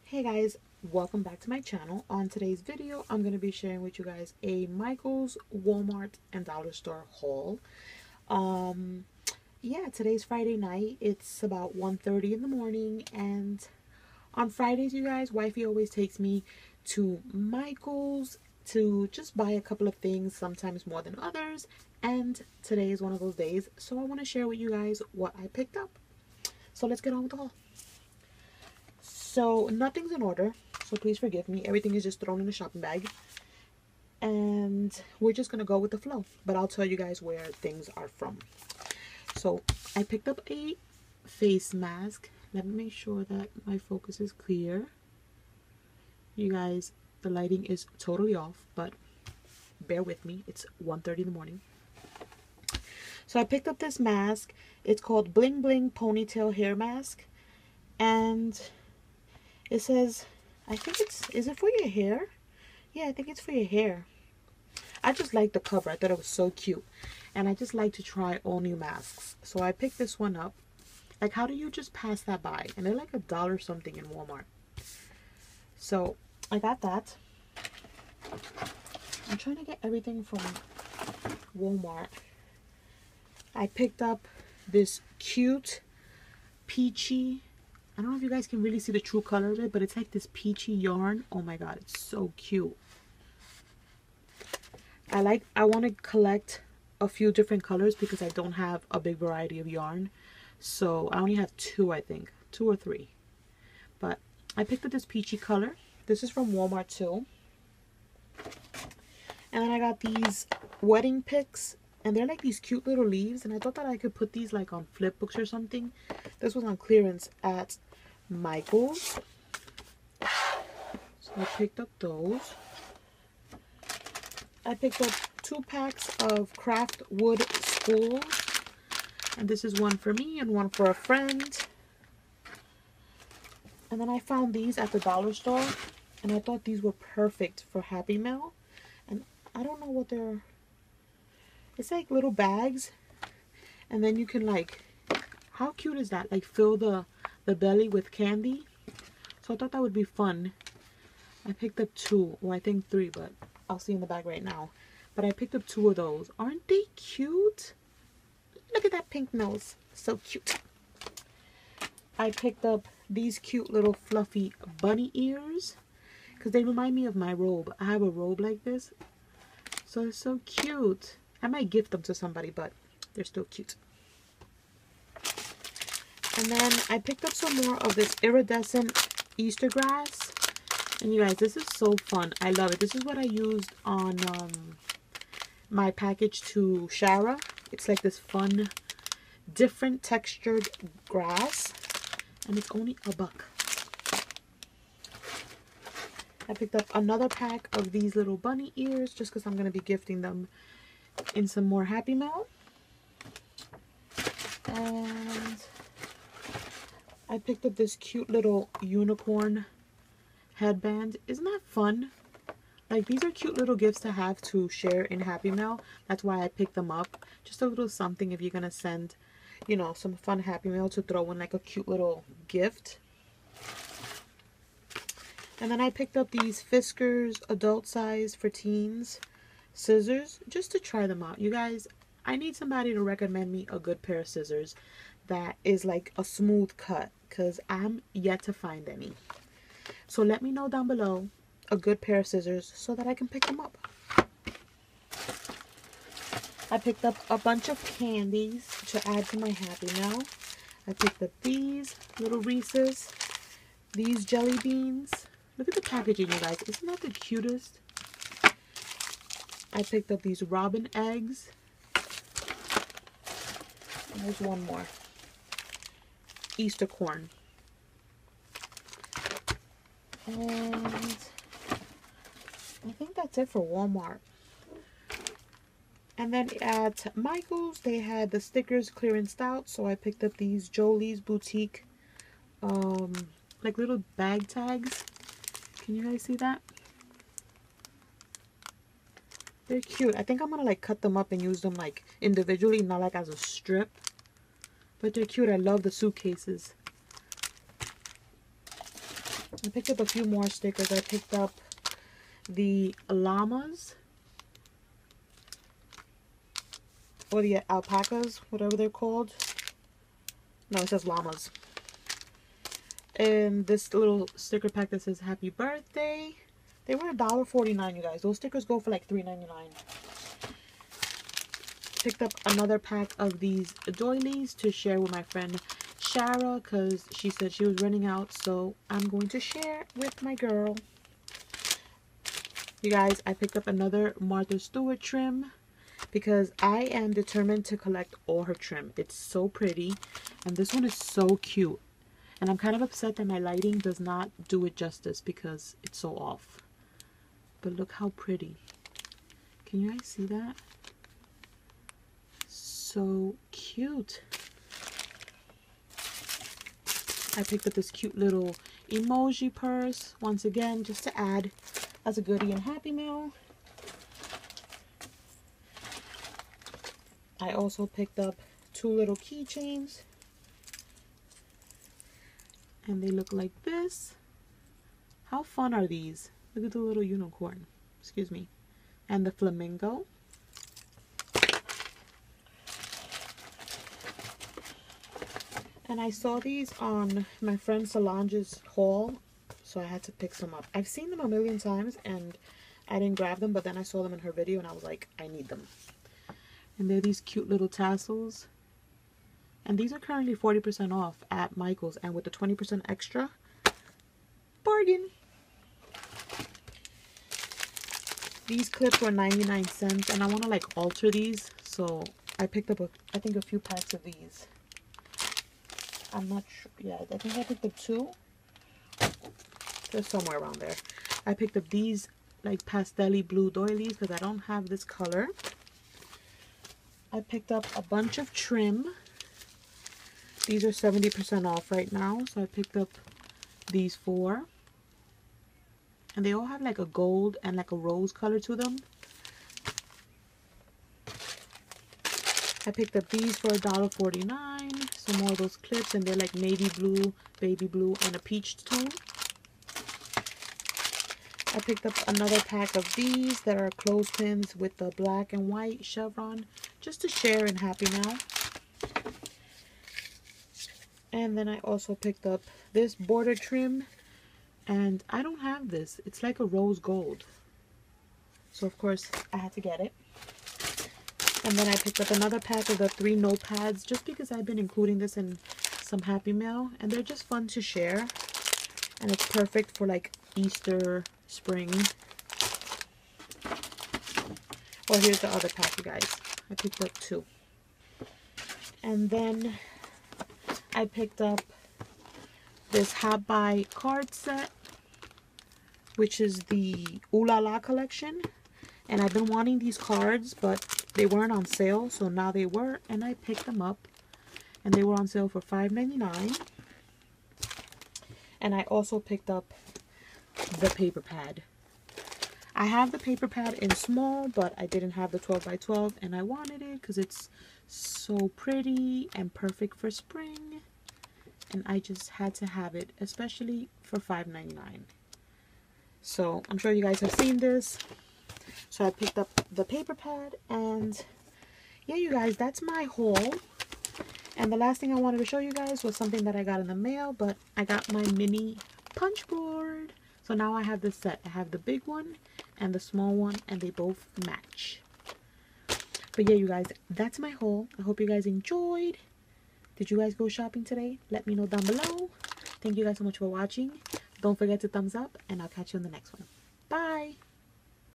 Hey guys, welcome back to my channel. On today's video, I'm going to be sharing with you guys a Michael's, Walmart, and Dollar Store haul. Yeah, today's Friday night. It's about 1:30 in the morning, and on Fridays, you guys, wifey always takes me to Michael's to just buy a couple of things, sometimes more than others, and today is one of those days, so I want to share with you guys what I picked up. So let's get on with the haul. So nothing's in order, so please forgive me. Everything is just thrown in a shopping bag. And we're just going to go with the flow. But I'll tell you guys where things are from. So I picked up a face mask. Let me make sure that my focus is clear. You guys, the lighting is totally off, but bear with me. It's 1:30 in the morning. So I picked up this mask. It's called Bling Bling Ponytail Hair Mask. And it says, I think is it for your hair? Yeah, I think it's for your hair. I just like the cover. I thought it was so cute. And I just like to try all new masks. So I picked this one up. Like, how do you just pass that by? And they're like $1 something in Walmart. So I got that. I'm trying to get everything from Walmart. I picked up this cute peachy, I don't know if you guys can really see the true color of it, but it's like this peachy yarn. Oh my god, it's so cute. I want to collect a few different colors because I don't have a big variety of yarn. So I only have two, I think. 2 or 3. But I picked up this peachy color. This is from Walmart too. And then I got these wedding picks. And they're like these cute little leaves. And I thought that I could put these like on flip books or something. This was on clearance at Michael's. So I picked up those. I picked up 2 packs of craft wood spools. And this is one for me and one for a friend. And then I found these at the dollar store. And I thought these were perfect for Happy Meal. And I don't know what they're... It's like little bags. And then you can like... How cute is that? Like fill the belly with candy. So I thought that would be fun. I picked up 2, or I think 3, but I'll see in the bag right now. But I picked up 2 of those. Aren't they cute? Look at that pink nose. So cute. I picked up these cute little fluffy bunny ears. Because they remind me of my robe. I have a robe like this. So it's so cute. I might gift them to somebody, but they're still cute. And then I picked up some more of this iridescent Easter grass. And you guys, this is so fun. I love it. This is what I used on my package to Shara. It's like this fun, different textured grass. And it's only $1. I picked up another pack of these little bunny ears just because I'm going to be gifting them in some more Happy Meal. And I picked up this cute little unicorn headband. Isn't that fun? Like, these are cute little gifts to have to share in Happy Meal. That's why I picked them up. Just a little something if you're going to send, you know, some fun Happy Meal to throw in like a cute little gift. And then I picked up these Fiskars adult size for teens scissors just to try them out. You guys, I need somebody to recommend me a good pair of scissors that is like a smooth cut because I'm yet to find any. So let me know down below a good pair of scissors so that I can pick them up. I picked up a bunch of candies to add to my Happy Meal. I picked up these little Reese's, these jelly beans. Look at the packaging, you guys. Isn't that the cutest? I picked up these robin eggs. And there's one more. Easter corn. And I think that's it for Walmart. And then at Michael's, they had the stickers clearanced out. So I picked up these Jolie's Boutique, like little bag tags. Can you guys see that? They're cute. I think I'm going to like cut them up and use them like individually, not like as a strip. But they're cute. I love the suitcases. I picked up a few more stickers. I picked up the llamas, or the alpacas, whatever they're called. No, it says llamas. And this little sticker pack that says happy birthday. They were $1.49, you guys. Those stickers go for like $3.99. Picked up another pack of these doilies to share with my friend Shara, because she said she was running out, so I'm going to share with my girl. You guys, I picked up another Martha Stewart trim because I am determined to collect all her trim. It's so pretty, and this one is so cute. And I'm kind of upset that my lighting does not do it justice because it's so off. But look how pretty. Can you guys see that? So cute. I picked up this cute little emoji purse, once again, just to add as a goodie in Happy Mail. I also picked up 2 little keychains, and they look like this. How fun are these? Look at the little unicorn, excuse me, and the flamingo. And I saw these on my friend Solange's haul, so I had to pick some up. I've seen them a million times and I didn't grab them, but then I saw them in her video and I was like, I need them. And they're these cute little tassels. And these are currently 40% off at Michael's, and with the 20% extra, bargain. These clips were 99 cents, and I want to like alter these, so I picked up I think a few packs of these. I'm not sure. Yeah, I think I picked up 2. They're somewhere around there. I picked up these like pastel-y blue doilies because I don't have this color. I picked up a bunch of trim. These are 70% off right now, so I picked up these 4. And they all have like a gold and like a rose color to them. I picked up these for $1.49. Some more of those clips, and they're like navy blue, baby blue, and a peach tone. I picked up another pack of these that are clothespins with the black and white chevron, just to share in Happy Mail. And then I also picked up this border trim, and I don't have this. It's like a rose gold, so of course I had to get it. And then I picked up another pack of the 3 notepads, just because I've been including this in some Happy Mail, and they're just fun to share, and it's perfect for like Easter, spring. Well, here's the other pack, you guys. I picked up 2. And then I picked up this Hot Buy card set, which is the Ooh La La collection. And I've been wanting these cards, but they weren't on sale, so now they were, and I picked them up. And they were on sale for $5.99. And I also picked up the paper pad. I have the paper pad in small, but I didn't have the 12 by 12, and I wanted it because it's so pretty and perfect for spring. And I just had to have it, especially for $5.99. So I'm sure you guys have seen this. So I picked up the paper pad, and yeah, you guys, that's my haul. And the last thing I wanted to show you guys was something that I got in the mail, but I got my mini punch board. So now I have this set. I have the big one and the small one, and they both match. But yeah, you guys, that's my haul. I hope you guys enjoyed. Did you guys go shopping today? Let me know down below. Thank you guys so much for watching. Don't forget to thumbs up, and I'll catch you in the next one. Bye!